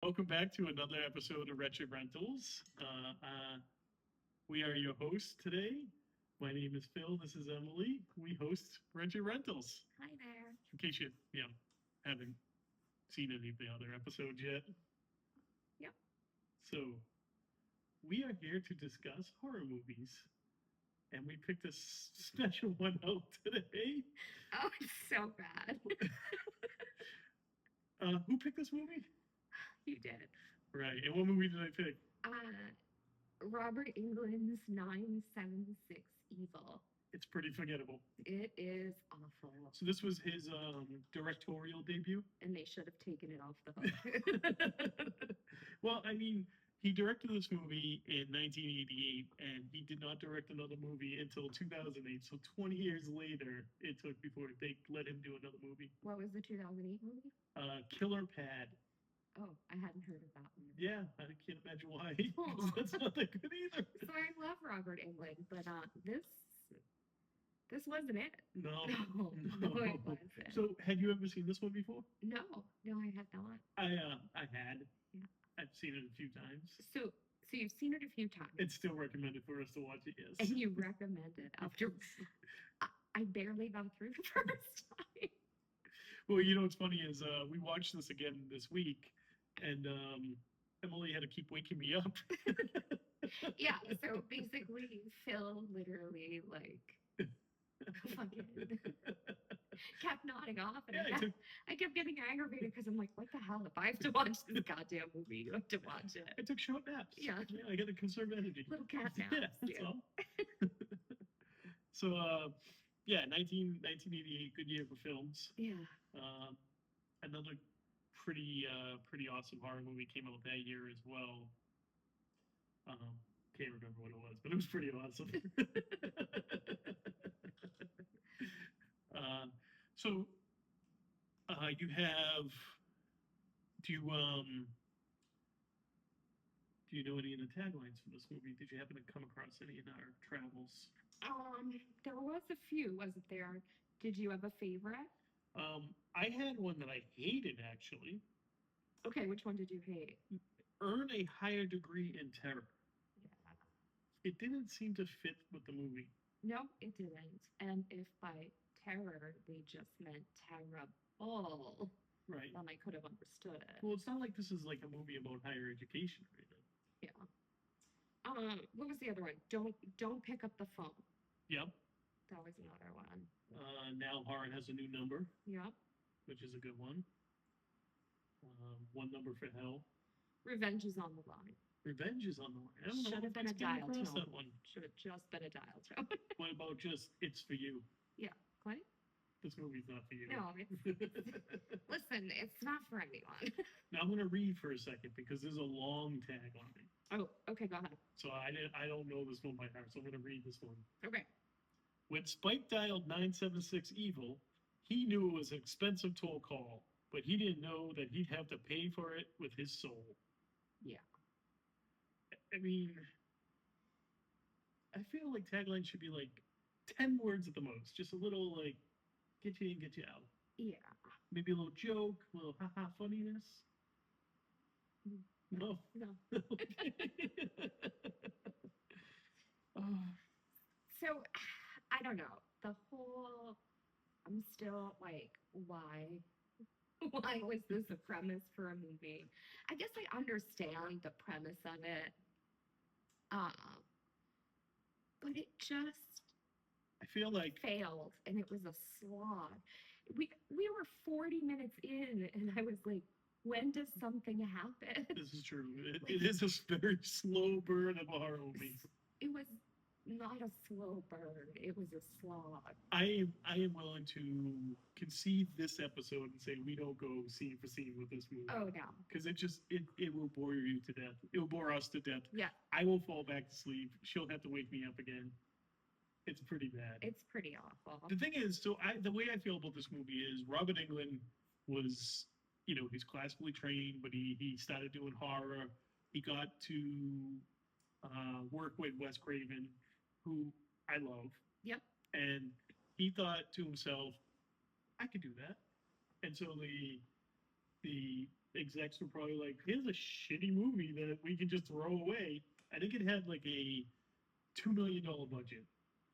Welcome back to another episode of Wretched Rentals. We are your hosts today. My name is Phil. This is Emily. We host Wretched Rentals. Hi there. In case you haven't seen any of the other episodes yet. Yep. So we are here to discuss horror movies, and we picked a special one out today. Oh, it's so bad. Who picked this movie? You did. Right. And what movie did I pick? Robert Englund's 976 Evil. It's pretty forgettable. It is awful. So this was his directorial debut. And they should have taken it off the hook. Well, I mean, he directed this movie in 1988, and he did not direct another movie until 2008. So 20 years later, it took before they let him do another movie. What was the 2008 movie? Killer Pad. Oh, I hadn't heard of that one. Yeah, I can't imagine why. That's not that good either. So I love Robert Englund, but this wasn't it. No, it wasn't. So, had you ever seen this one before? No, I had not. I had. Yeah. I've seen it a few times. So you've seen it a few times. It's still recommended for us to watch it, yes. And you recommend it after I barely got through the first time. Well, you know what's funny is we watched this again this week, and Emily had to keep waking me up. Yeah, so basically Phil literally fucking kept nodding off, and I kept getting aggravated because I'm like, what the hell? If I have to watch this goddamn movie, you have to watch it. I took short naps. Yeah, I got to conserve energy. Little cat naps. Yeah, that's all. So, 1988, good year for films. Yeah. Another pretty awesome horror movie came out that year as well. Can't remember what it was, but it was pretty awesome. So you have. Do you know any of the taglines for this movie? Did you happen to come across any in our travels? There was a few, wasn't there? Did you have a favorite? I had one that I hated, actually. Okay, which one did you hate? Earn a higher degree in terror. Yeah. It didn't seem to fit with the movie. No, it didn't. And if by terror they just meant terrible, right, then I could have understood it. Well, it's not like this is like a movie about higher education, right? Yeah. What was the other one? Don't pick up the phone. Yep. That was another one. Now Horror has a new number. Yep. Which is a good one. One Number for Hell. Revenge is on the Line. Revenge is on the Line. I don't Should know have been a dial tone. That one. Should have just been a dial tone. What about just It's For You? Yeah. What? This movie's not for you. No, listen, it's not for anyone. Now I'm going to read for a second because there's a long tag on it. Oh, okay, go ahead. So I don't know this one by heart, so I'm going to read this one. Okay. When Spike dialed 976 Evil, he knew it was an expensive toll call, but he didn't know that he'd have to pay for it with his soul. Yeah. I mean, I feel like tagline should be like 10 words at the most. Just a little like, get you in, get you out. Yeah. Maybe a little joke, a little haha funniness. No. So, I don't know. I'm still like, why? Why was this a premise for a movie? I guess I understand the premise of it. But it just, I feel like failed, and it was a slog. We were 40 minutes in, and I was like, when does something happen? This is true. It is a very slow burn of a horror movie. It was not a slow burn. It was a slog. I am willing to concede this episode and say we don't go scene for scene with this movie. Oh, no. Because it will bore you to death. It will bore us to death. Yeah. I will fall back to sleep. She'll have to wake me up again. It's pretty bad. It's pretty awful. The thing is, the way I feel about this movie is Robert Englund was, he's classically trained, but he started doing horror. He got to work with Wes Craven, who I love. Yep. And he thought to himself, I could do that. And so the execs were probably like, here's a shitty movie that we can just throw away. I think it had like a $2 million budget.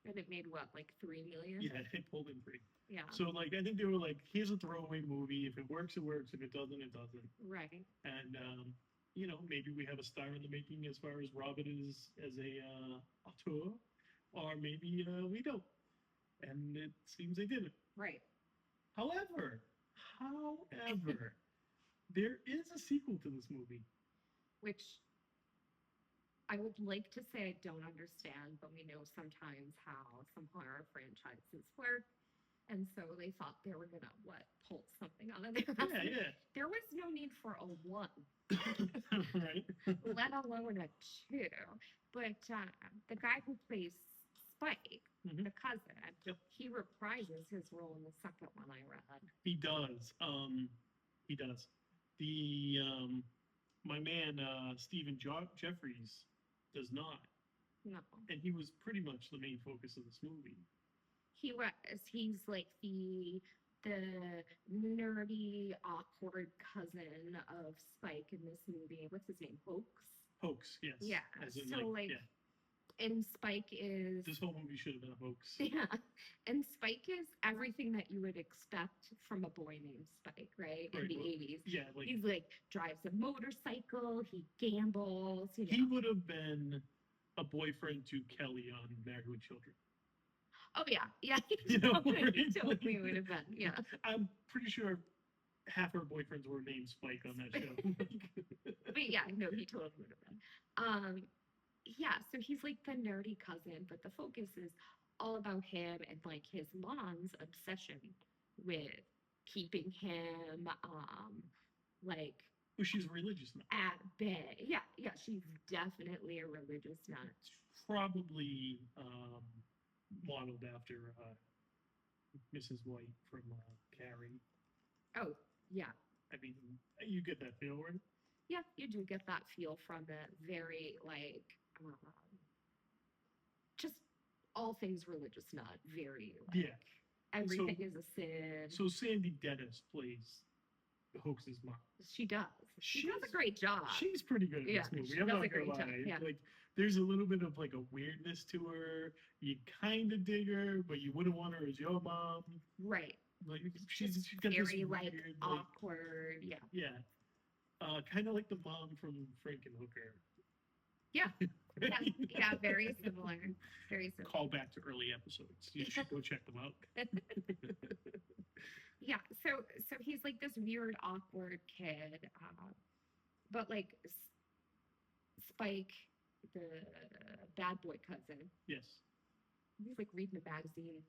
And it made what, like 3 million? Yeah, it pulled in 3. Yeah. So like, I think they were like, here's a throwaway movie. If it works, it works. If it doesn't, it doesn't. Right. And you know, maybe we have a star in the making as far as Robert is as a auteur, or maybe we don't. And it seems they didn't. Right. However, there is a sequel to this movie. Which I would like to say I don't understand, but we know sometimes how some horror franchises work. And so they thought they were gonna pull something out of their ass. Yeah. There was no need for a 1, Right. let alone a 2. But the guy who plays Spike, Mhm. the cousin, Yep. he reprises his role in the second one I read. He does. He does. The my man Stephen Jeffries does not, No, and he was pretty much the main focus of this movie. he's like the nerdy, awkward cousin of Spike in this movie. What's his name? Hoax, yes. Yeah. As in, So like, yeah, and Spike is this whole movie should have been a hoax. yeah, and Spike is everything that you would expect from a boy named Spike, right? In Right, the well, 80s. Yeah, like He's like drives a motorcycle, he gambles, you know. he would have been a boyfriend to Kelly on Married with Children. Oh yeah, yeah. You know, He right? totally would have been, yeah. I'm pretty sure half her boyfriends were named Spike on that show. But yeah, no, he totally would have been. Yeah, so he's like the nerdy cousin, but the focus is all about him and like his mom's obsession with keeping him like Well, she's religious now. at bay. Yeah, yeah, she's definitely a religious nut. Probably modeled after Mrs. White from Carrie. Oh, yeah. I mean, you get that feel, right? Yeah, you do get that feel from it. Very like just all things religious nut. Very like Yeah. everything is a sin. So Sandy Dennis plays Hoax's mom. She does. She does a great job. She's pretty good in Yeah, this movie. she I'm does not a gonna great job, lie. yeah. Like, there's a little bit of like a weirdness to her. You kind of dig her, but you wouldn't want her as your mom. Right. Like she's got Very this like weird, awkward. Yeah. yeah, kind of like the mom from Frankenhooker. Yeah. Yeah. Yeah. Very similar. Very similar. Call back to early episodes. You should go check them out. Yeah. So he's like this weird, awkward kid, but like Spike, the bad boy cousin. Yes. He's like reading a magazine.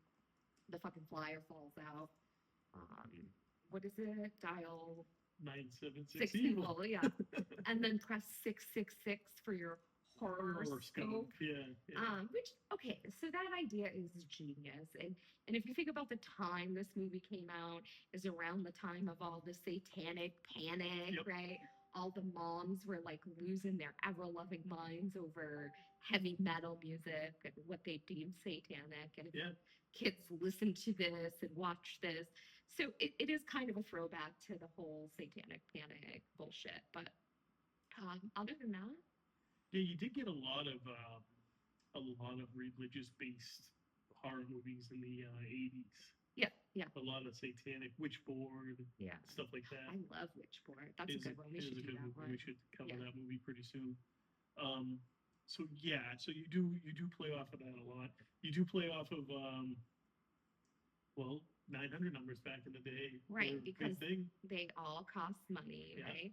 The fucking flyer falls out. What is it? Dial 976 6 evil. yeah. And then press 666 for your horoscope. Yeah. Which okay, so that idea is genius. And if you think about the time this movie came out, is around the time of all the satanic panic, Yep. right? All the moms were like losing their ever-loving minds over heavy metal music and what they deemed satanic. And Yeah. kids listen to this and watch this. So it is kind of a throwback to the whole satanic panic bullshit. But other than that, Yeah, you did get a lot of religious-based horror movies in the 80s. yeah, yeah, A lot of satanic witchboard, yeah. stuff like that. I love Witchboard. That's a Is good one. We is should a do good that movie. one. We should cover Yeah. that movie pretty soon. So yeah, so you do play off of that a lot. You do play off of 900 numbers back in the day. Right, were a big because thing. they all cost money, Yeah. right?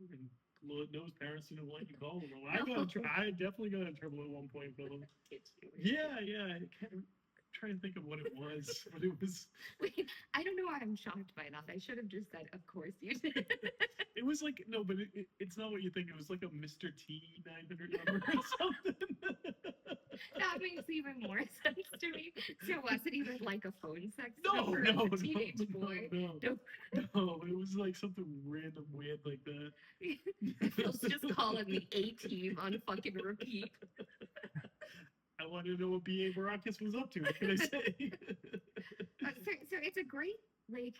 And Lord knows parents didn't want you calling them. I definitely got in trouble at one point for them. Yeah. I can't, I'm trying to think of what it was, but it was. Wait, I don't know why I'm shocked by that. I should have just said, of course you did. It was like no, but it's not what you think. It was like a Mr. T 900 number or something. That makes even more sense to me. So was it even like a phone sex No, number no, as a teenage boy? No, it was like something random weird like that. Phil's just calling the A-team on fucking repeat. I wanted to know what B.A. Baracus was up to. What can I say? So it's a great, like,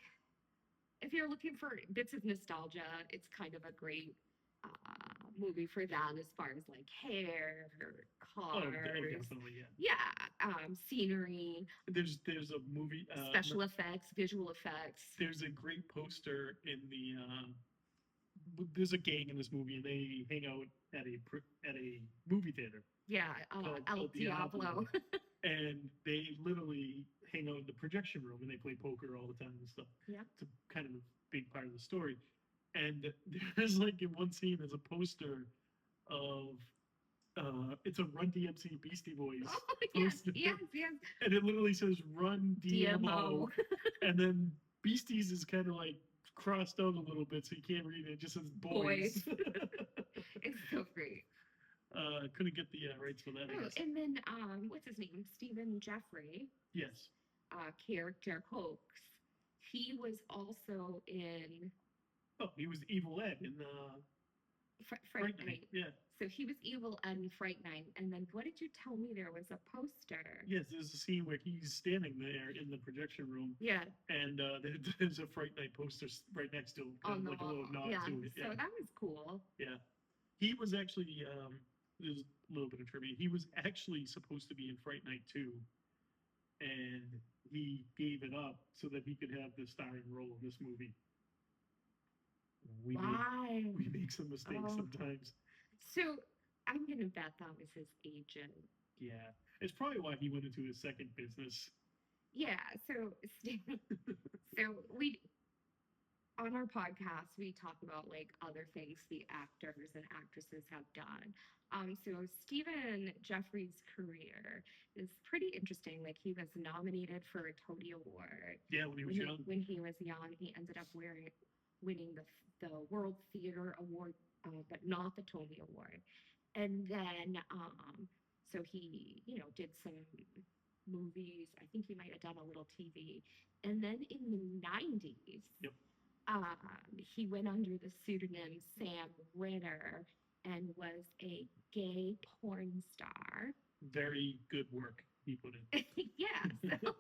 if you're looking for bits of nostalgia, it's kind of a great movie for that as far as like hair, Oh, cars, definitely, yeah. yeah, scenery, There's a movie. special effects, visual effects. There's a great poster in the. There's a gang in this movie, and they hang out at a movie theater Yeah, El called Diablo. and they literally hang out in the projection room and they play poker all the time and stuff. Yeah. It's a kind of a big part of the story. And there's like in one scene, there's a poster of it's a Run DMC Beastie Boys Oh, yes, poster, yes, yes. and it literally says Run DMO, DMO. and then Beasties is kind of like crossed out a little bit, so you can't read it. It just says boys. It's so great. Couldn't get the rights for that. I Oh, guess. and then what's his name? Stephen Jeffrey, Yes. character Hoax. He was also in Oh, he was Evil Ed in Fright Night. Night. Yeah. So he was evil in Fright Night. And then what did you tell me there was a poster? Yes, there's a scene where he's standing there in the projection room, Yeah, and there's a Fright Night poster right next to him, on the like a little wall. nod Yeah, to it. so Yeah. that was cool. Yeah. He was actually there's a little bit of trivia. He was actually supposed to be in Fright Night 2, and he gave it up so that he could have the starring role in this movie. Why? We make some mistakes Oh. sometimes. So I'm gonna bet that was his agent. Yeah. It's probably why he went into his second business. Yeah, so we on our podcast we talk about like other things the actors and actresses have done. So Stephen Jeffrey's career is pretty interesting. Like he was nominated for a Tony Award. Yeah, when he was young. When he was young, he ended up winning the World Theater Award, but not the Tony Award. And then so he did some movies. I think he might have done a little TV. And then in the 90s, Yep. he went under the pseudonym Sam Ritter and was a gay porn star. Very good work he put in. Yeah.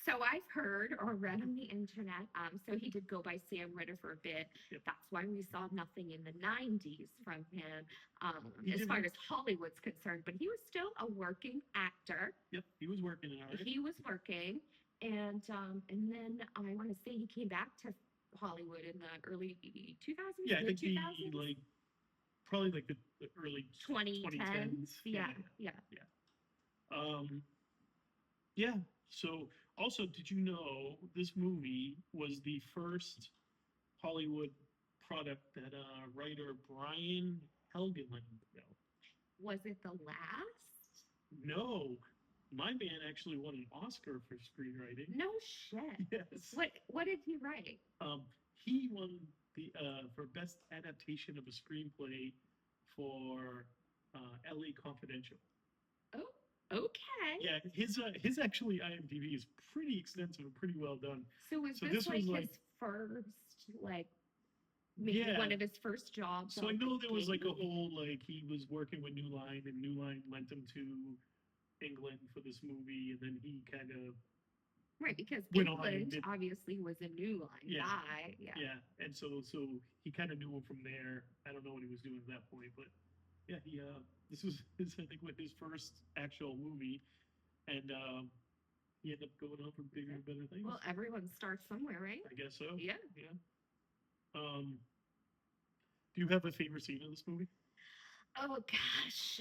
So I've heard or read on the internet. So he did go by Sam Ritter for a bit. Yep. That's why we saw nothing in the 90s from him, as far didn't- as Hollywood's concerned. But he was still a working actor. Yep, he was working hard. He was working, and then I want to say he came back to Hollywood in the early 2000s. Yeah, I think he 2000s? like probably like the early 2010s. Yeah. Yeah. So also, did you know this movie was the first Hollywood product that writer Brian Helgeland wrote? Was it the last? No, my man actually won an Oscar for screenwriting. No shit. Yes. What did he write? He won the for best adaptation of a screenplay for L.A. Confidential. Oh, okay. Yeah, his actually IMDb is pretty extensive and pretty well done. So was So this this like was, his first, like, maybe Yeah. one of his first jobs? So I out know the there was like a gate? whole like he was working with New Line, and New Line lent him to England for this movie, and then he kind of Right, because went on and England did- obviously was a New Line Yeah. guy. Yeah. yeah, and so he kind of knew him from there. I don't know what he was doing at that point, but yeah, he this was his I think with his first actual movie, and he ended up going on for bigger and better things. Well, everyone starts somewhere, right? I guess so. Yeah. Yeah. Do you have a favorite scene in this movie? Oh gosh.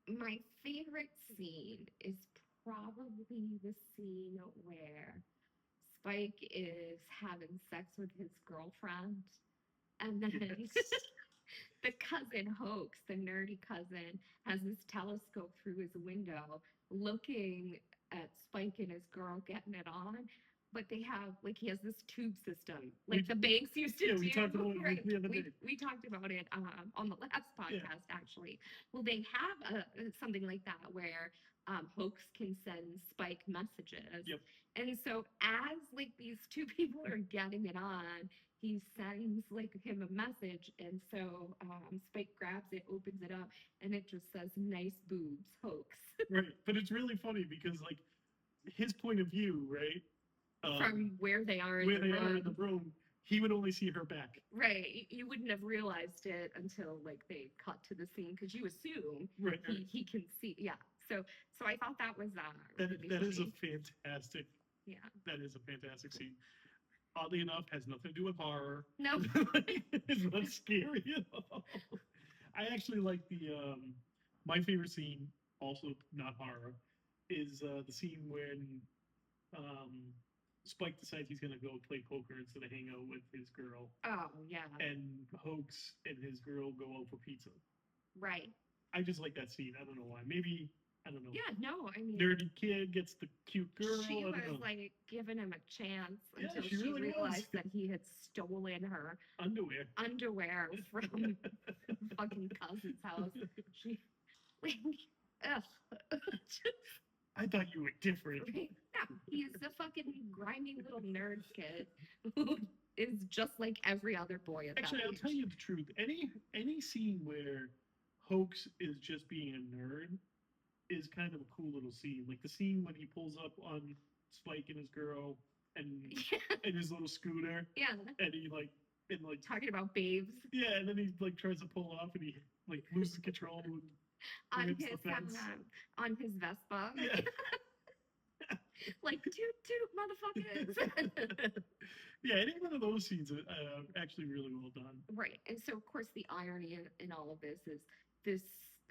My favorite scene is probably the scene where Spike is having sex with his girlfriend, and then Yes. the cousin Hoax, the nerdy cousin, has this telescope through his window looking at Spike and his girl getting it on. But they have, like, he has this tube system, like the banks used to Yeah, do. we talked about it Right. the other day. We talked about it on the last podcast, actually. Well, they have something like that where Hoax can send Spike messages. Yep. And so as, like, these two people are getting it on, he sends, like, him a message. And so Spike grabs it, opens it up, and it just says, "Nice boobs, Hoax." Right, but it's really funny because like his point of view, right? From where they are in where the they are room. in the room, he would only see her back. Right. You wouldn't have realized it until like they cut to the scene because you assume Right. he can see. Yeah. So I thought that was That really that is a funny. fantastic. Yeah. That is a fantastic scene. Oddly enough, has nothing to do with horror. No. It's not scary at all. I actually like my favorite scene, also not horror, is the scene when um Spike decides he's gonna go play poker instead of hang out with his girl, Oh yeah. and Hoax and his girl go out for pizza. Right. I just like that scene. I don't know why. Maybe I don't know. Yeah. No. I mean, Nerdy kid gets the cute girl. she I don't was know. like giving him a chance Yeah, until she she really was. realized that he had stolen her Underwear. underwear from fucking cousin's house. She like, ugh. I thought you were different. Right? Yeah, he's a fucking grimy little nerd kid who is just like every other boy at Actually, that I'll age. tell you the truth. Any scene where Hoax is just being a nerd is kind of a cool little scene. Like the scene when he pulls up on Spike and his girl and and his little scooter, Yeah, and he like talking about babes yeah, and then he like tries to pull off and he like loses control and on hits his the fence. on his Vespa. Yeah. Like toot toot motherfuckers. Yeah, any one of those scenes are actually really well done. Right. And so of course the irony in all of this is this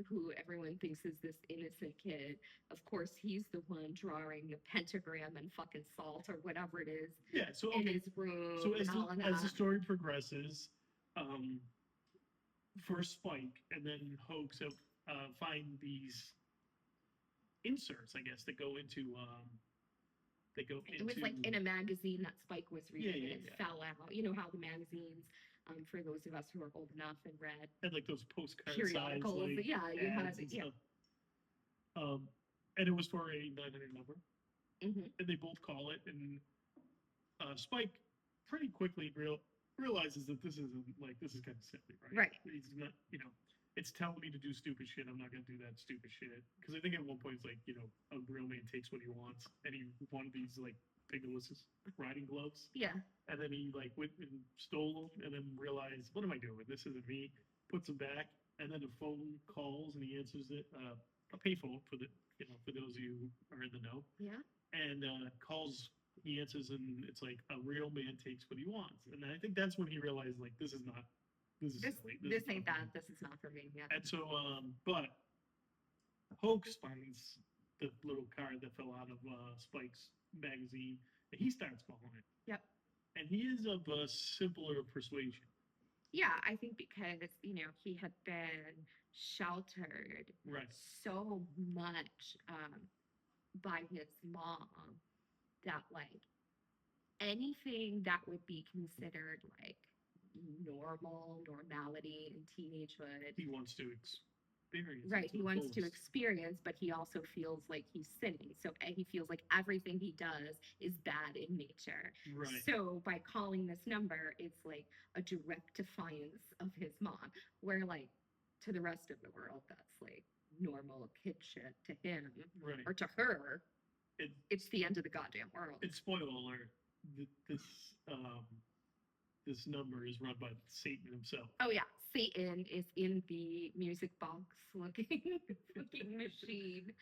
who everyone thinks is this innocent kid. Of course he's the one drawing a pentagram and fucking salt or whatever it is Yeah, so in okay. his room. So and all of as the that. story progresses, first Spike and then Hoax find these inserts, I guess, that go into It was like in a magazine that Spike was reading Yeah, and it fell out. You know how the magazines, for those of us who are old enough and read and like those postcard periodicals, size, like, yeah, you had ads and yeah. stuff. And it was for a 900 number, Mm-hmm. and they both call it, and Spike pretty quickly realizes that this is kind of silly, right? Right. He's not, it's telling me to do stupid shit. I'm not gonna do that stupid shit because I think at one point it's like, a real man takes what he wants, and he wanted these like Pegasus riding gloves, Yeah. and then he like went and stole them, and then realized, what am I doing? This isn't me. Puts them back, and then the phone calls, and he answers it. A payphone for for those of you who are in the know, Yeah. and calls. He answers, and it's like a real man takes what he wants, and I think that's when he realized like this is silly. This is ain't not that. This is not for me. Yeah. And so, but Hoax finds the little card that fell out of Spike's magazine, and he starts calling it. Yep. And he is of a simpler persuasion. Yeah, I think because he had been sheltered Right. so much by his mom that like anything that would be considered like normality in teenagehood. He wants to experience. Right, he wants to fullest. experience, but he also feels like he's sinning. So he feels like everything he does is bad in nature. Right. So by calling this number, it's like a direct defiance of his mom, where like to the rest of the world, that's like normal kid shit to him Right. or to her. It, It's the end of the goddamn world. And spoiler alert: this number is run by Satan himself. Oh yeah, Satan is in the music box looking machine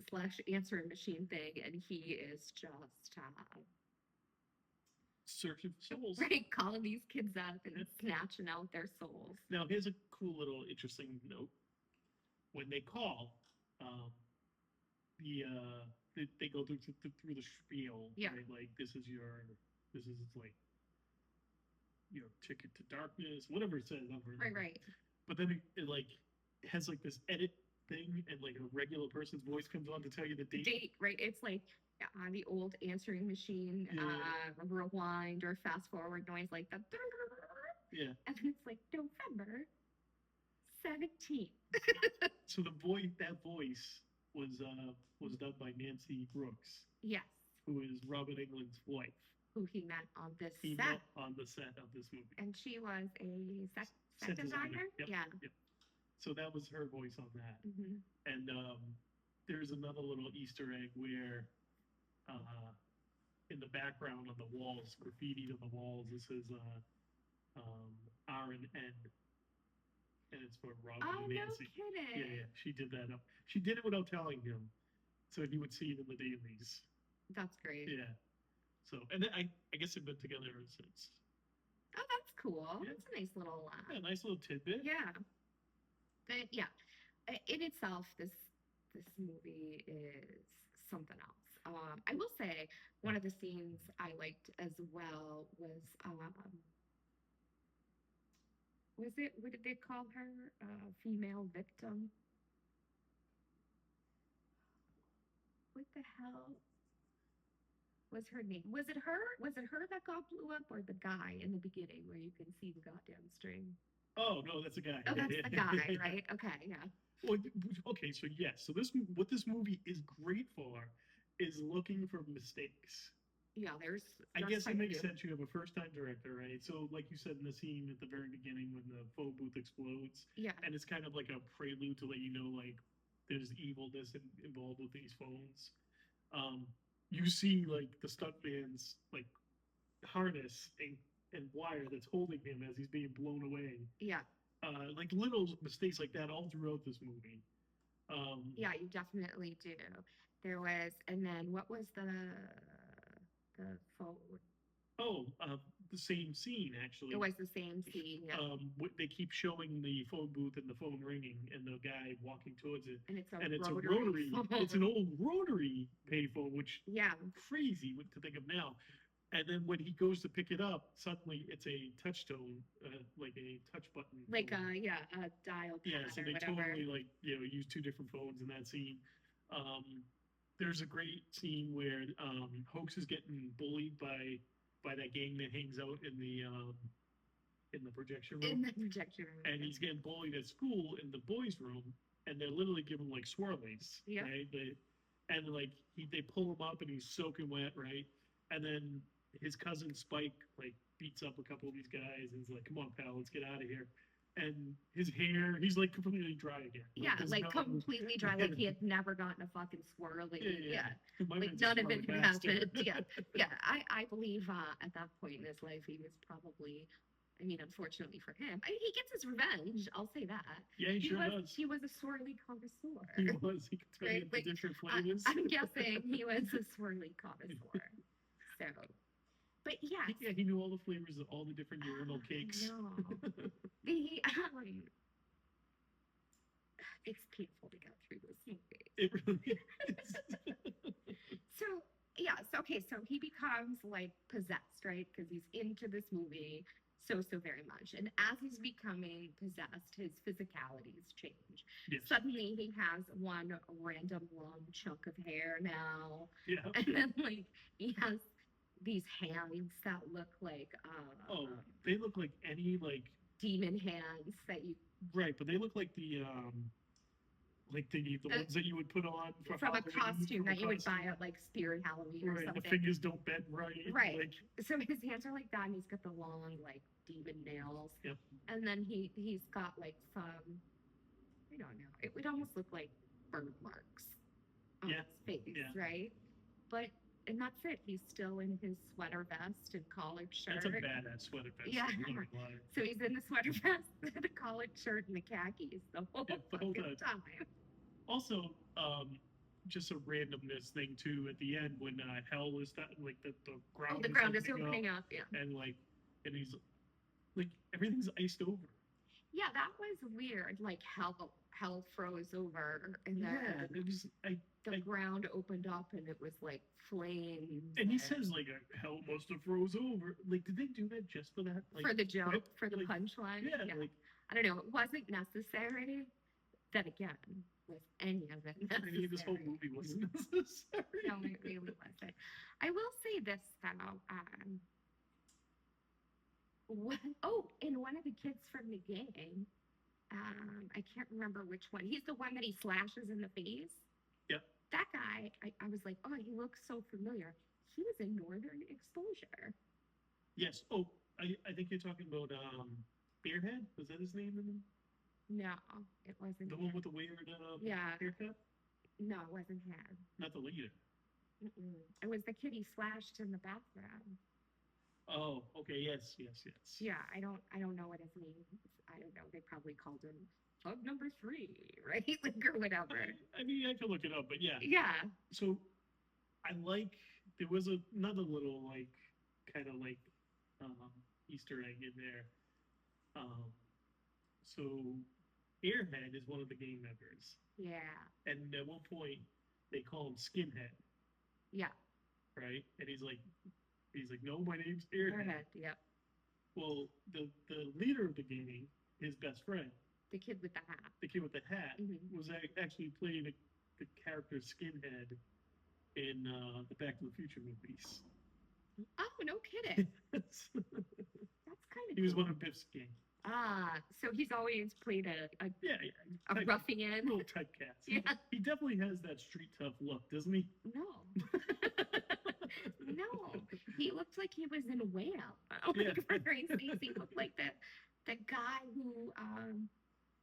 slash answering machine thing, and he is just Searching for souls. right, calling these kids up and snatching out their souls. Now, here's a cool little interesting note. When they call, they go through the spiel. Yeah. Right? Like this is like your ticket to darkness, whatever it says. Right. But then it like has like this edit thing, and like a regular person's voice comes on to tell you the date. Right. It's like the old answering machine, rewind or fast forward noise like the. Yeah. And then it's like November 17th. So that voice was done by Nancy Brooks. Yes. Who is Robert Englund's wife. Who he met on this set. Met on the set of this movie. And she was a set designer? Yep. Yeah. Yep. So that was her voice on that. Mm-hmm. And there's another little Easter egg where in the background on the walls, graffitied on the walls. It says R and N, and it's for Robin Oh, and no Nancy. kidding. Yeah, yeah, she did that up. She did it without telling him, so he would see it in the dailies. That's great. Yeah. So, and then I guess they've been together ever since. Oh, that's cool. Yeah. That's a nice little, Yeah, nice little tidbit. yeah. But yeah, in itself, this movie is something else. I will say one of the scenes I liked as well was it, what did they call her? Female victim? What the hell was her name? Was it her? Was it her that got blew up, or the guy in the beginning where you can see the goddamn string? Oh no, that's a guy. Oh, Yeah, that's yeah, the yeah, guy, yeah. right? Okay, yeah. Well, okay, so yes, so what this movie is great for is looking for mistakes. Yeah, I there's guess it plenty makes to do. sense. You have a first-time director, right? So, like you said in the scene at the very beginning when the phone booth explodes, Yeah, and it's kind of like a prelude to let you know, like, there's evilness involved with these phones. Um, you see, like, the stuntman's like harness and wire that's holding him as he's being blown away. yeah, Like little mistakes like that all throughout this movie. yeah. You definitely do. There was, and then what was the phone? Oh, the same scene It actually. was the same scene, yeah. They keep showing the phone booth and the phone ringing and the guy walking towards it, And it's a and it's a rotary rotary. phone. It's an old rotary payphone, which Yeah, crazy to think of now. And then when he goes to pick it up, suddenly it's a touch tone, like a touch button. like phone. a dial Yeah, pad so or they whatever. totally like use two different phones in that scene. There's a great scene where Hoax is getting bullied by that gang that hangs out in the projection room, In the projection room. and he's getting bullied at school in the boys' room, and they're literally giving him like swirlies, Yeah. right? And like they pull him up and he's soaking wet, right? And then his cousin Spike like beats up a couple of these guys and he's like, "Come on, pal, let's get out of here." And his hair, he's like completely dry again. Yeah, there's like no- completely dry, like he had never gotten a fucking swirly. Yeah. My Like man's none a of it swirly had master. happened. Yeah. Yeah. I believe at that point in his life he was probably, I mean, unfortunately for him, he gets his revenge. I'll say that. Yeah, he sure does. He was a swirly connoisseur. He was. He could tell Right, you the like, different flavors. I'm guessing he was a swirly connoisseur. So, but yeah. He knew all the flavors of all the different urinal cakes. No. The it's painful to go through this movie. It really is. So yeah, so okay, so he becomes like possessed, right? Because he's into this movie so very much, and as he's becoming possessed, his physicalities change. Yes. Suddenly, he has one random long chunk of hair now, Yeah. and then like he has these hands that look like Oh, they look like any like demon hands that you right, but they look like the ones that you would put on for from a Halloween, costume from a that you would buy costume. at like Spirit Halloween or Right, something. the fingers don't bend right. Right. Like, So his hands are like that, and he's got the long like demon nails. Yep. And then he's got like some, I don't know, it would almost look like bird marks on Yeah, his face, yeah. right? But and that's it. He's still in his sweater vest and collared shirt. that's a badass sweater vest. Yeah. I'm not gonna lie. So he's in the sweater vest, the collared shirt, and the khakis the whole Yeah, the whole fucking time. Also, just a randomness thing too. At the end, when hell is that like the ground. Oh, the ground is opening opening up. Yeah. and he's like everything's iced over. Yeah, that was weird. Like hell froze over, and then Yeah, it was. the ground opened up, and it was like flames. And he says like hell must have froze over. Like, did they do that just for that? Like, for the joke, for the like, punchline. Yeah, like I don't know. It wasn't necessary. Then again, was any of it necessary? I mean, this whole movie wasn't necessary. No, it really wasn't. I will say this though. And one of the kids from the gang, I can't remember which one. He's the one that he slashes in the face. Yep. That guy, I was like, oh, he looks so familiar. He was in Northern Exposure. Yes. Oh, I think you're talking about Bearhead. Was that his name? No, it wasn't. The one with the weird Yeah. haircut. No, it wasn't him. Not the leader. It was the kid he slashed in the bathroom. Oh, okay, yes. Yeah, I don't know what his name is. I don't know. They probably called him Bug Number 3, right? Like or whatever. I mean, I can look it up, but yeah. Yeah. So I like there was another little like kind of like um, Easter egg in there. Um, so Airhead is one of the gang members, Yeah. and at one point they call him Skinhead, Yeah. right? And he's like, no, my name's Airhead. Airhead. Yep. Well, the leader of the gang, his best friend, The kid with the hat. the kid with the hat, Mhm. was actually playing the character Skinhead in the Back to the Future movies. Oh, no kidding. That's That's kind of he was cool. one of Biff's gang. Ah, so he's always played Yeah, a type, ruffian. little typecast. Yeah. He definitely has that street tough look, doesn't he? No. No. He looked like he was in Whale. Yeah. For instance, he looked like the guy who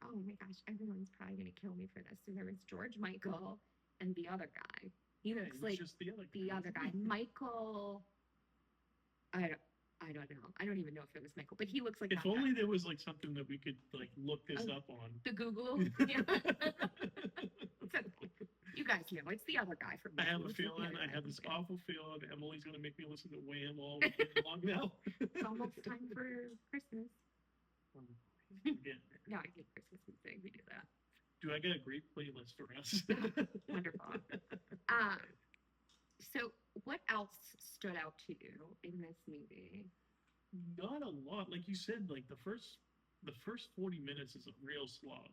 oh my gosh, everyone's probably gonna kill me for this. So there was George Michael and the other guy. He Yeah, looks he's like just the the other guy. Michael I don't know. I don't even know if it was Michael, but he looks like If that only guy. there was like something that we could like look this up on. The Google. Yeah. It's okay. You guys know it's the other guy from. I have a It's the feeling. other I guy have from this Whale. awful feeling Emily's gonna make me listen to Wham all weekend long now. It's almost time for Christmas. Yeah. No, I hate Christmas music. We do that. Do I get a great playlist for us? Wonderful. Um, so what else stood out to you in this movie? Not a lot. Like you said, like the first 40 minutes is a real slog.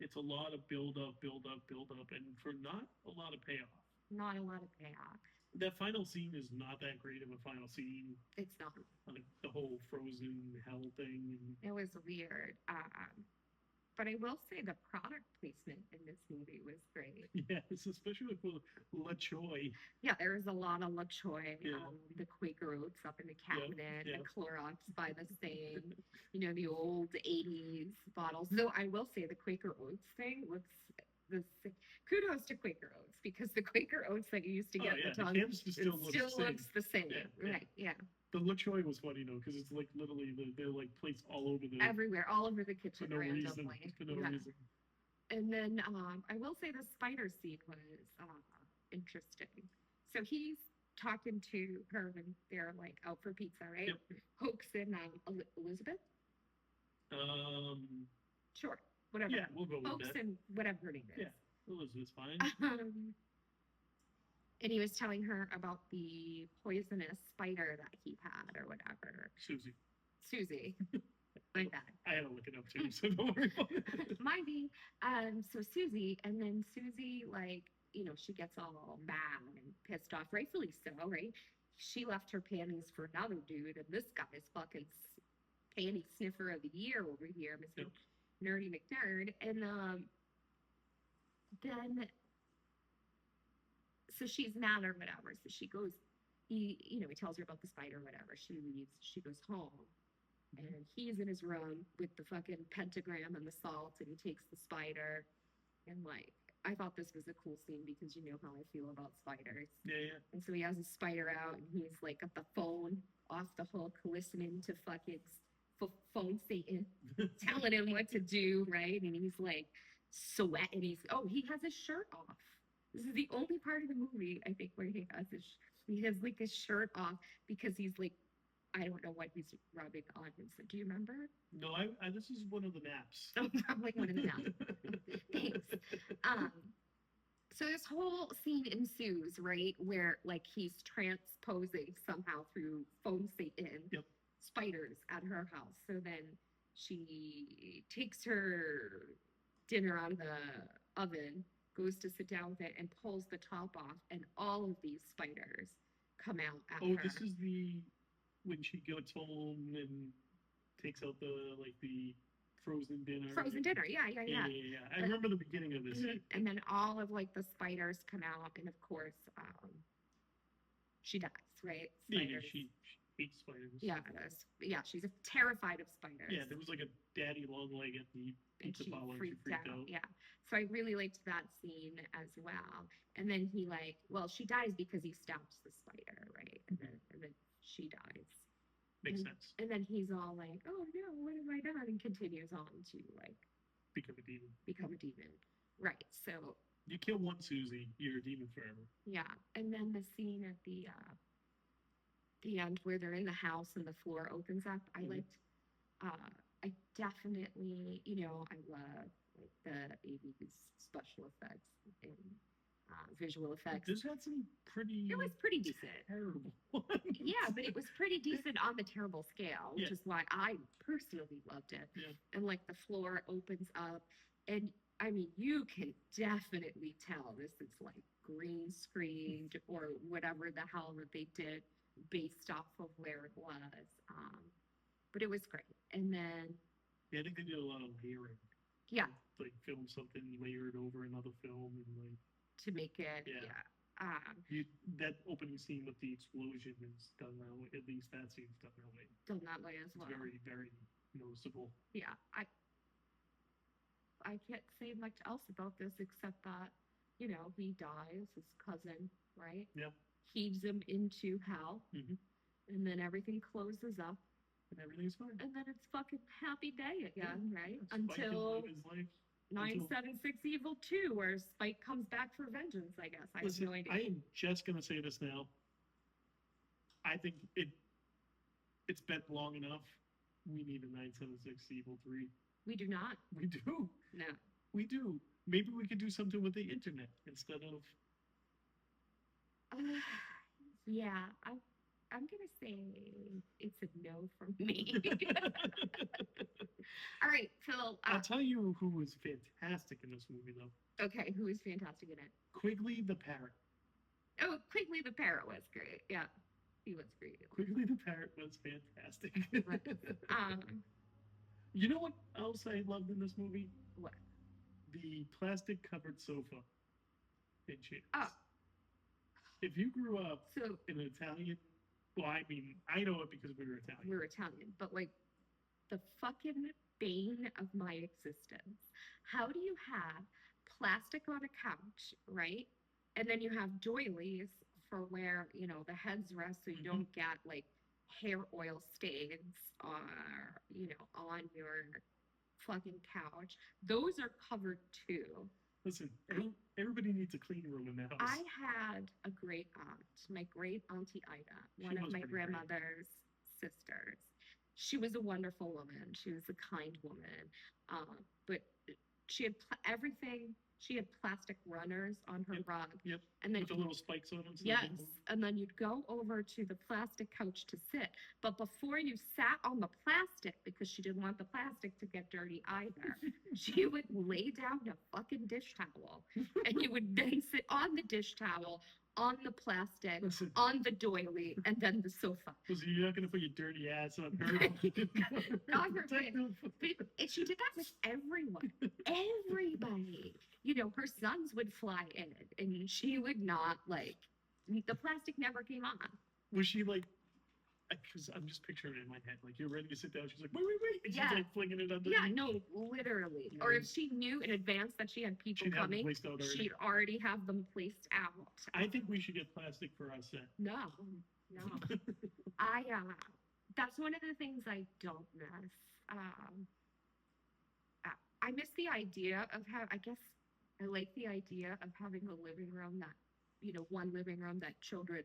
It's a lot of build up, and for not a lot of payoff. Not a lot of payoff. That final scene is not that great of a final scene. It's not. Like the whole frozen hell thing. It was weird. But I will say the product placement in this movie was great. Yes, especially with La Choy. Yeah, there was a lot of La Choy, Yeah. the Quaker Oats up in the cabinet, yeah. the Clorox by the same, the old 80s bottles. Though I will say the Quaker Oats thing looks, kudos to Quaker Oats, because the Quaker Oats that you used to get yeah, at the the time, cans it still looks the same. the same. Yeah, Right, yeah. The La Choy was funny though, because it's like literally they're like placed all over the Everywhere, all over the for kitchen no reason. randomly. For no Yeah. reason. And then I will say the spider scene was interesting. So he's talking to her and they're like out for pizza, right? Yep. Hoax and Elizabeth? Sure, whatever. Yeah, we'll go with Hoax that. and whatever her name is. Yeah, Elizabeth's fine. And he was telling her about the poisonous spider that he had or whatever. Susie. My bad. I had to look it up too, so don't worry about it. Mind me. So Susie, and then Susie, like, she gets all mad and pissed off, rightfully so, right? She left her panties for another dude, and this guy's fucking panty sniffer of the year over here, Mr. Yep. Nerdy McNerd. And then, so she's mad or whatever. So she goes, he tells her about the spider or whatever. She leaves. She goes home. And he's in his room with the fucking pentagram and the salt, and he takes the spider. And like, I thought this was a cool scene because you know how I feel about spiders. Yeah. And so he has his spider out, and he's like at the phone, off the hook, listening to fucking phone Satan, telling him what to do, right? And he's like sweating. He has his shirt off. This is the only part of the movie, I think, where he has like his shirt off because he's like, I don't know what he's rubbing on him. So do you remember? No, I this is one of the naps. Oh, probably one of the naps. Thanks. So this whole scene ensues, right, where like he's transposing somehow through phone Satan spiders at her house. So then she takes her dinner out of the oven, goes to sit down with it, and pulls the top off, and all of these spiders come out at her. Oh, this is when she gets home and takes out the frozen dinner. Frozen dinner, yeah. I remember the beginning of this. And then all of like the spiders come out, and of course, she dies, right? Yeah, Spiders. Hate spiders. Yeah, she's terrified of spiders. Yeah, there was like a daddy long leg at the And pizza she bar when she freaked freaked out. out. Yeah. So I really liked that scene as well. And then he she dies because he stabs the spider, right? And then she dies. Makes sense. And then he's all like, "Oh no, what have I done?" And continues on to become a demon. Right. So you kill one Susie, you're a demon forever. Yeah. And then the scene at the end where they're in the house and the floor opens up, I liked. I definitely, I love like the 80s special effects and visual effects. This had some pretty. It was pretty decent. Terrible. Yeah, but it was pretty decent on the terrible scale, which is why I personally loved it. Yeah. And like the floor opens up, and I mean, you can definitely tell this is like green screened or whatever the hell that they did based off of where it was. But it was great. And then I think they did a lot of layering. Yeah. Like film something layered over another film and like to make it that opening scene with the explosion is done that way. At least that scene's done that way. Done that way as well. It's very, very noticeable. Yeah. I can't say much else about this except that, he dies, his cousin, right? Yep. Heaves him into hell. And then everything closes up. And everything's fine. And then it's fucking happy day again, right? Until 976 Evil 2, where Spike comes back for vengeance, I guess. I have no idea. I am just going to say this now. I think it's been long enough. We need a 976 Evil 3. We do not. We do. No. We do. Maybe we could do something with the internet instead of... yeah, I'm going to say it's a no from me. All right, Phil. I'll tell you who was fantastic in this movie, though. Okay, who was fantastic in it? Quigley the parrot. Oh, Quigley the parrot was great. Yeah, he was great. Quigley the parrot was fantastic. You know what else I loved in this movie? What? The plastic-covered sofa and chairs. Oh. If you grew up in an Italian... Well, I mean, I know it because we were Italian. We were Italian, but like the fucking bane of my existence. How do you have plastic on a couch, right? And then you have doilies for where, the heads rest so you don't get like hair oil stains or, on your fucking couch. Those are covered too. Listen, everybody needs a clean room in the house. I had a great aunt, my great auntie Ida, one of my grandmother's sisters. She was a wonderful woman. She was a kind woman. But she had everything. She had plastic runners on her rug. Yep. And then with the little spikes on them. So yes. And then you'd go over to the plastic couch to sit. But before you sat on the plastic, because she didn't want the plastic to get dirty either, she would lay down a fucking dish towel. And you would then sit on the dish towel, on the plastic, on the doily, and then the sofa. So you're not going to put your dirty ass on her? God forbid. But she did that with everyone. Everybody. Her sons would fly in, and she would not, the plastic never came on. Was she because I'm just picturing it in my head, you're ready to sit down, she's like, wait, and she's flinging it under. Yeah, no, literally. Or if she knew in advance that she had people coming, she'd already have them placed out. I think we should get plastic for our set. No. That's one of the things I don't miss. I miss the idea of I guess I like the idea of having a living room that, one living room that children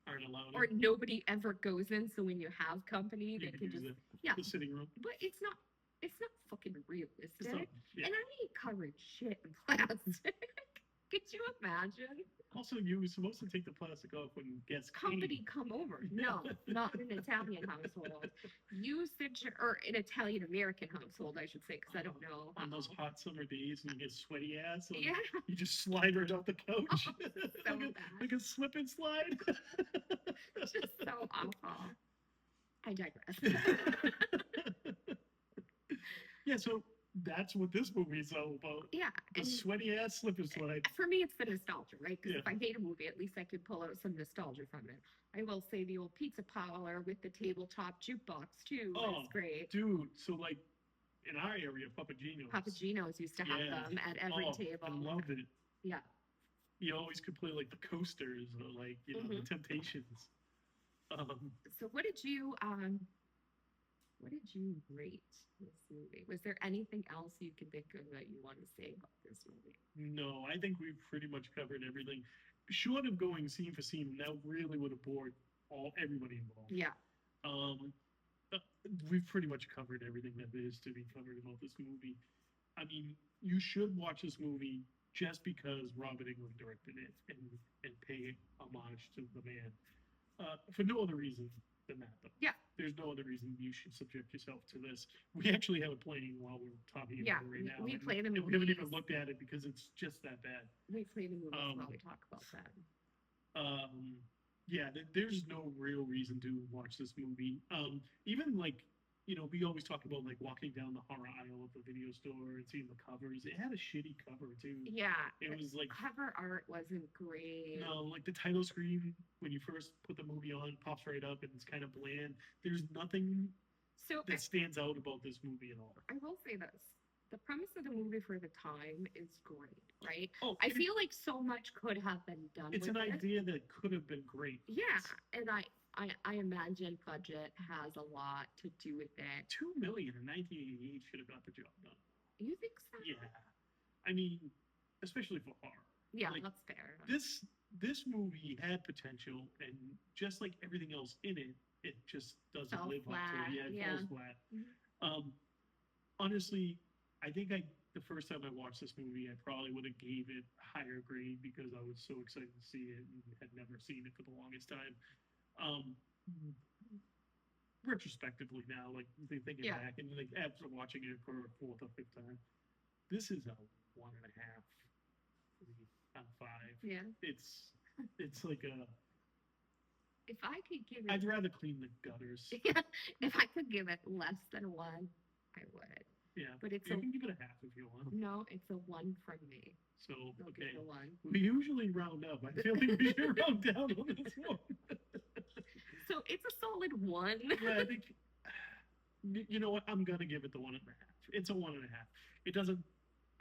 aren't allowed or nobody ever goes in. So when you have company, they can just the sitting room. But it's not fucking realistic. And I ain't covering shit in plastic. Could you imagine? Also, you were supposed to take the plastic off when guests company come over. No, not in an Italian household. Or an Italian American household, I should say, because I don't know. On those hot summer days when you get sweaty ass, yeah, you just slide right off the couch. So like a slip and slide. Just so awful. I digress. Yeah, so that's what this movie is all about. Yeah, The and sweaty ass slipper slide. for me, it's the nostalgia, right? Because Yeah. if I hate a movie, at least I could pull out some nostalgia from it. I will say the old pizza parlor with the tabletop jukebox too Oh, is great. dude. So like in our area, Papagino's. Papagenos used to have Yeah. them at every Oh, table. I love it. Yeah. You always could play like the coasters or like the Mhm. Temptations. So what did you rate this movie? Was there anything else you could think of that you want to say about this movie? No, I think we've pretty much covered everything. Short of going scene for scene, that really would have bored everybody involved. Yeah. Um, uh, we've pretty much covered everything that there is to be covered about this movie. I mean, you should watch this movie just because Robert Englund directed it and pay homage to the man. For no other reason than that, though. Yeah. There's no other reason you should subject yourself to this. We actually have it playing while we're talking Yeah, about it right now. we and- play the and we haven't even movies. looked at it because it's just that bad. We play the movies while we talk about that. Yeah, there's no real reason to watch this movie. Even like, we always talk about like walking down the horror aisle at the video store and seeing the covers. It had a shitty cover too. Yeah. It was like, Cover art wasn't great. no, like the title screen when you first put the movie on pops right up and it's kind of bland. There's nothing So that stands out about this movie at all. I will say this. The premise of the movie for the time is great, right? Oh, I feel like so much could have been done it's with an it. idea that could have been great. Yeah, and I imagine budget has a lot to do with it. $2 million in 1988 should have got the job done. You think so? Yeah, I mean, especially for horror. Yeah, Like, that's fair. This movie had potential, and just like everything else in it, it just doesn't Fell live up to flat, it. Yeah, it yeah. falls flat. Mhm. Honestly, I think the first time I watched this movie, I probably would have gave it a higher grade because I was so excited to see it and had never seen it for the longest time. Retrospectively now, like thinking Yeah. back and like after watching it for a fourth or fifth time, this is a 1.5 out of 5. Yeah. It's like If I could give I'd it, rather clean the gutters. if I could give it less than 1, I would. Yeah, But it's you a can give it a half if you want. no. It's a 1 from me. So I'll okay, give it a 1. we usually round up. I feel like we should round down on this one. So it's a solid 1. Yeah, I think you know what? I'm gonna give it the 1.5. It's a 1.5. It doesn't.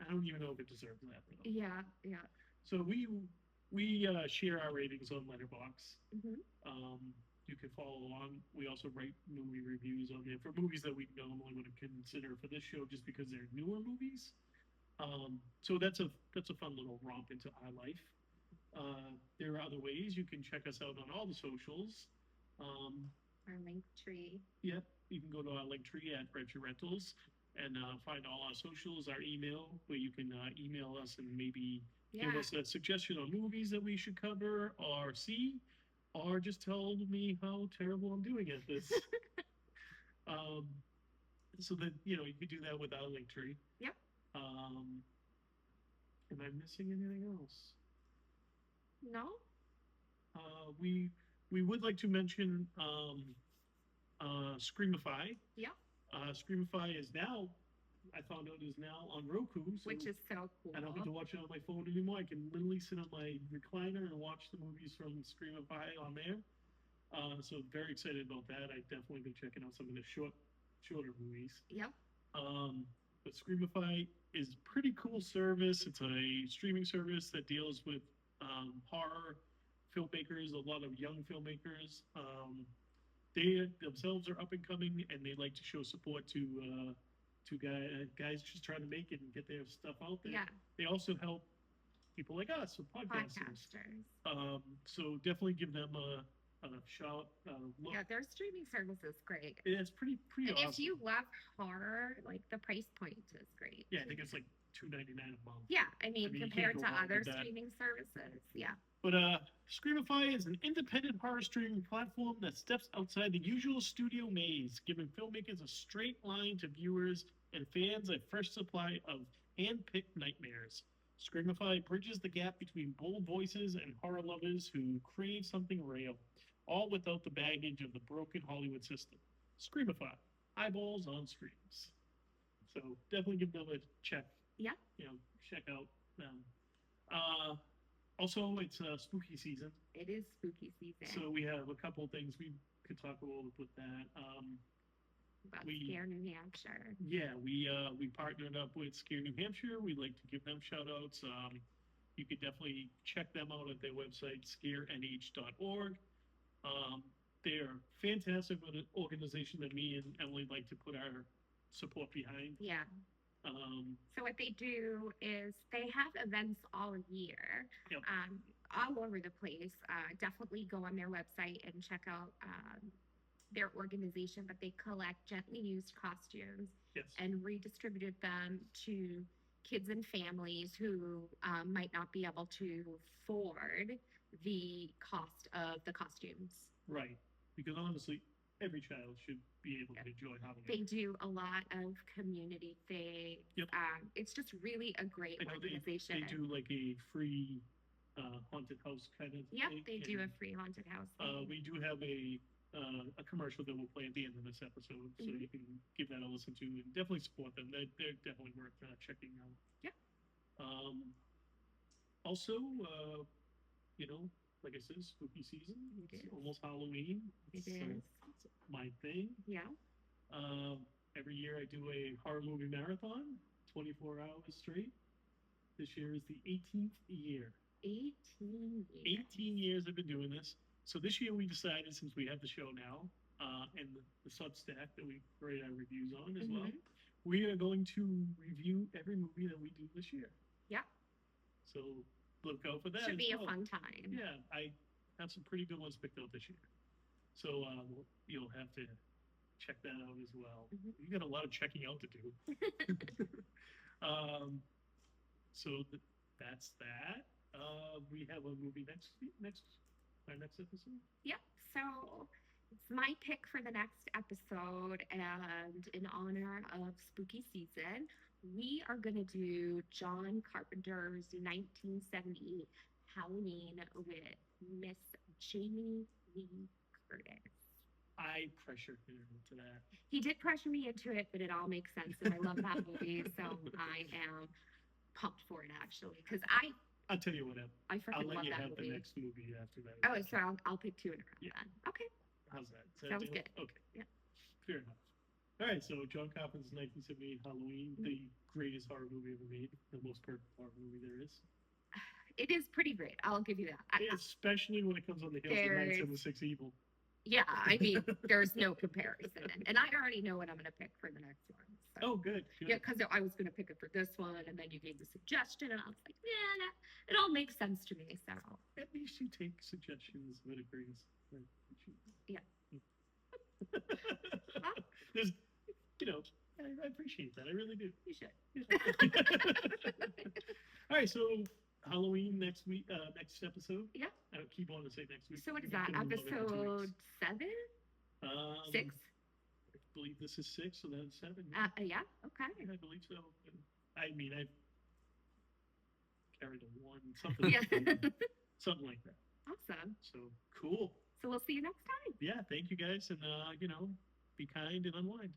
I don't even know if it deserves that. Though. Yeah. Yeah. So we share our ratings on Letterboxd. Hmm. You can follow along. We also write movie reviews on there for movies that we normally wouldn't consider for this show, just because they're newer movies. So that's a fun little romp into our life. There are other ways you can check us out on all the socials. Our link tree. Yep, you can go to our link tree at Wretched Rentals and find all our socials, our email, where you can email us and maybe Yeah. give us a suggestion on movies that we should cover or see, or just tell me how terrible I'm doing at this. So that you can do that with our link tree. Yep. Am I missing anything else? No. We would like to mention Screamify. Yep. Screamify is now, I found out, is now on Roku. So Which is so cool. I don't have to watch it on my phone anymore. I can literally sit on my recliner and watch the movies from Screamify on there. So very excited about that. I've definitely been checking out some of the shorter movies. Yep. But Screamify is a pretty cool service. It's a streaming service that deals with horror filmmakers, a lot of young filmmakers. They themselves are up and coming, and they like to show support to guys just trying to make it and get their stuff out there. Yeah. They also help people like us with podcasters. Podcasters. So definitely give them a shout. Look. Yeah, their streaming service is great. It's pretty And awesome. if you love horror, like the price point is great. Yeah, I think it's like $2.99 a month. Yeah, I mean, you can't compared go to wrong other with that. streaming services, yeah. But Screamify is an independent horror streaming platform that steps outside the usual studio maze, giving filmmakers a straight line to viewers and fans a fresh supply of hand-picked nightmares. Screamify bridges the gap between bold voices and horror lovers who crave something real, all without the baggage of the broken Hollywood system. Screamify, eyeballs on screens. So definitely give them a check. Yeah. Check out them. Uh, Also, it's spooky season, It is spooky season. so we have a couple of things we could talk about with that. About we Scare New Hampshire. Yeah, we partnered up with Scare New Hampshire. We'd like to give them shout outs. You could definitely check them out at their website, scarenh.org. Um, they're fantastic organization that me and Emily like to put our support behind. Yeah. Um, So what they do is they have events all year, Yep. all over the place. Definitely go on their website and check out their organization, but they collect gently used costumes yes. and redistributed them to kids and families who might not be able to afford the cost of the costumes. Right. Because honestly, every child should be able to enjoy Halloween. They do a lot of community things. Yep. It's just really a great I know organization. they do like a free haunted house kind of Yep, thing. they do a free haunted house thing. We do have a commercial that we'll play at the end of this episode, so you can give that a listen to and definitely support them. They're definitely worth checking out. Yep. Also, like I said, spooky season. It's almost Halloween. It is. It's my thing. Yeah. Every year I do a horror movie marathon, 24 hours straight. This year is the 18th year. 18 years. 18 years I've been doing this. So this year we decided, since we have the show now, and the Substack that we write our reviews on as well, we are going to review every movie that we do this year. Yeah. So look out for that. Should be a fun time. Yeah, I have some pretty good ones picked out this year. So you'll have to check that out as well. You got a lot of checking out to do. So that's that. We have a movie our next episode. Yep. So it's my pick for the next episode, and in honor of spooky season, we are going to do John Carpenter's 1978 Halloween with Miss Jamie Lee Curtis. I pressured him into that. He did pressure me into it, but it all makes sense, and I love that movie, so I am pumped for it, actually, because I'll tell you what, I freaking I'll let love you that have movie. the next movie after that. Oh, so I'll pick two in a row then. Okay. How's that? Sounds good. Okay. Yeah. Fair enough. All right, so John Carpenter's 1978 Halloween, the greatest horror movie ever made, the most perfect horror movie there is. It is pretty great. I'll give you that. Especially when it comes on the heels of Night of the Six Evil. Yeah, I mean, there's no comparison. And I already know what I'm going to pick for the next one. So. Oh, good. Yeah, because I was going to pick it for this one, and then you gave the suggestion, and I was like, yeah, it all makes sense to me. So at least you take suggestions with a grain of salt. Yeah. There's, I appreciate that. I really do. You should. All right, so Halloween next week, next episode. Yeah. I keep on to say next week. So what is that? Episode 7? 6? I believe this is 6, so that's 7. Yeah. Okay. I believe so. I mean, I've carried a 1, something. Yeah. Something like that. Awesome. So cool. So we'll see you next time. Yeah. Thank you guys, and be kind and unwind.